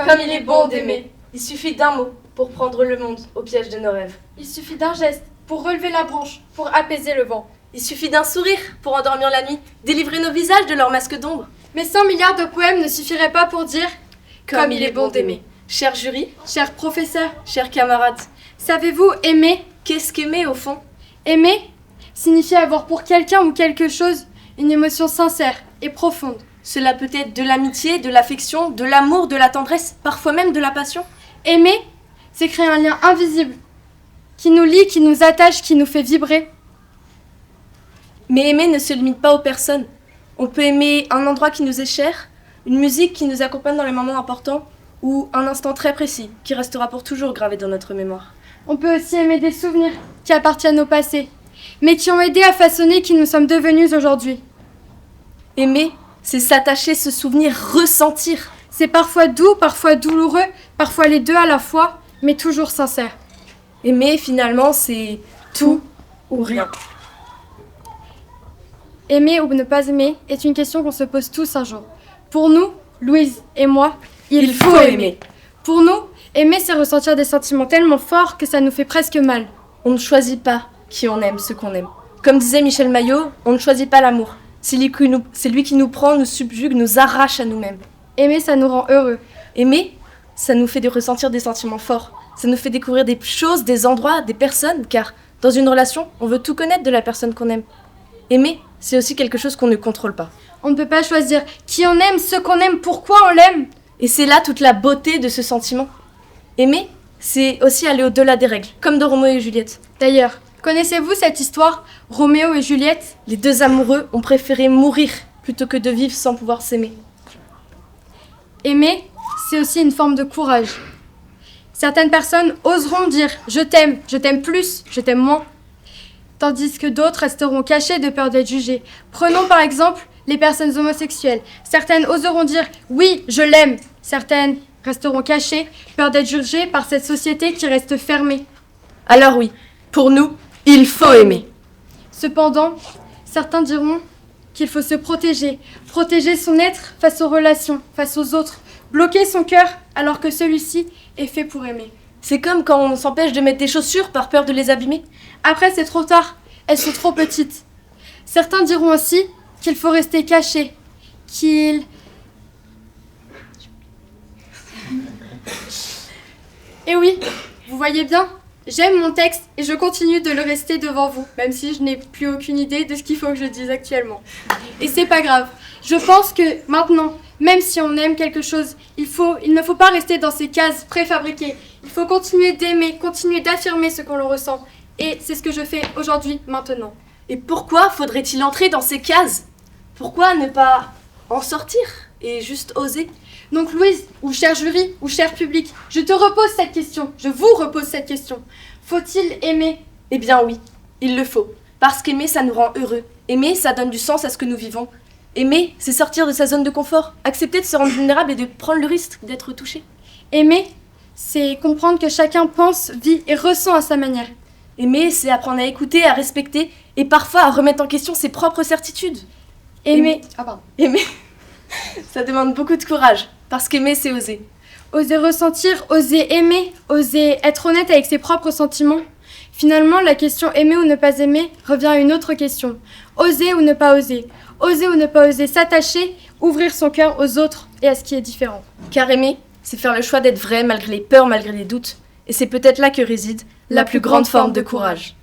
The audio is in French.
Comme il est bon d'aimer. Il suffit d'un mot pour prendre le monde au piège de nos rêves. Il suffit d'un geste pour relever la branche, pour apaiser le vent. Il suffit d'un sourire pour endormir la nuit, délivrer nos visages de leur masque d'ombre. Mais 100 milliards de poèmes ne suffiraient pas pour dire Comme il est bon d'aimer. Cher jury, Cher professeur, chers camarades, savez-vous aimer? qu'est-ce qu'aimer au fond? Aimer signifie avoir pour quelqu'un ou quelque chose une émotion sincère et profonde. Cela peut être de l'amitié, de l'affection, de l'amour, de la tendresse, parfois même de la passion. Aimer, c'est créer un lien invisible qui nous lie, qui nous attache, qui nous fait vibrer. Mais aimer ne se limite pas aux personnes. On peut aimer un endroit qui nous est cher, une musique qui nous accompagne dans les moments importants, ou un instant très précis qui restera pour toujours gravé dans notre mémoire. On peut aussi aimer des souvenirs qui appartiennent au passé, mais qui ont aidé à façonner qui nous sommes devenus aujourd'hui. Aimer, c'est s'attacher, se souvenir, ressentir. C'est parfois doux, parfois douloureux, parfois les deux à la fois, mais toujours sincère. Aimer, finalement, c'est tout ou rien. Aimer ou ne pas aimer est une question qu'on se pose tous un jour. Pour nous, Louise et moi, il faut aimer. Pour nous, aimer, c'est ressentir des sentiments tellement forts que ça nous fait presque mal. On ne choisit pas qui on aime, ce qu'on aime. Comme disait Michel Maillot, on ne choisit pas l'amour. C'est lui qui nous prend, nous subjugue, nous arrache à nous-mêmes. Aimer, ça nous rend heureux. Aimer, ça nous fait ressentir des sentiments forts. Ça nous fait découvrir des choses, des endroits, des personnes, car dans une relation, on veut tout connaître de la personne qu'on aime. Aimer, c'est aussi quelque chose qu'on ne contrôle pas. On ne peut pas choisir qui on aime, ce qu'on aime, pourquoi on l'aime. Et c'est là toute la beauté de ce sentiment. Aimer, c'est aussi aller au-delà des règles, comme dans Roméo et Juliette. D'ailleurs, connaissez-vous cette histoire, Roméo et Juliette? Les deux amoureux ont préféré mourir plutôt que de vivre sans pouvoir s'aimer. Aimer, c'est aussi une forme de courage. Certaines personnes oseront dire « je t'aime plus, je t'aime moins », tandis que d'autres resteront cachées de peur d'être jugées. Prenons par exemple les personnes homosexuelles. Certaines oseront dire « oui, je l'aime », certaines resteront cachées, peur d'être jugées par cette société qui reste fermée. Alors oui, pour nous, il faut aimer. Cependant, certains diront qu'il faut se protéger, protéger son être face aux relations, face aux autres, bloquer son cœur alors que celui-ci est fait pour aimer. C'est comme quand on s'empêche de mettre des chaussures par peur de les abîmer. Après, c'est trop tard, elles sont trop petites. Certains diront aussi qu'il faut rester caché, Et oui, vous voyez bien, j'aime mon texte et je continue de le rester devant vous, même si je n'ai plus aucune idée de ce qu'il faut que je dise actuellement. Et c'est pas grave. Je pense que maintenant, même si on aime quelque chose, il ne faut pas rester dans ces cases préfabriquées. Il faut continuer d'aimer, continuer d'affirmer ce qu'on le ressent. Et c'est ce que je fais aujourd'hui, maintenant. Et pourquoi faudrait-il entrer dans ces cases? Pourquoi ne pas en sortir et juste oser? Donc Louise, ou cher jury, ou cher public, je te repose cette question, je vous repose cette question. Faut-il aimer? Eh bien oui, il le faut. Parce qu'aimer, ça nous rend heureux. Aimer, ça donne du sens à ce que nous vivons. Aimer, c'est sortir de sa zone de confort, accepter de se rendre vulnérable et de prendre le risque d'être touché. Aimer, c'est comprendre que chacun pense, vit et ressent à sa manière. Aimer, c'est apprendre à écouter, à respecter et parfois à remettre en question ses propres certitudes. Aimer, ça demande beaucoup de courage, parce qu'aimer, c'est oser. Oser ressentir, oser aimer, oser être honnête avec ses propres sentiments. Finalement, la question aimer ou ne pas aimer revient à une autre question. Oser ou ne pas oser. Oser ou ne pas oser s'attacher, ouvrir son cœur aux autres et à ce qui est différent. Car aimer, c'est faire le choix d'être vrai malgré les peurs, malgré les doutes. Et c'est peut-être là que réside la plus grande forme de courage.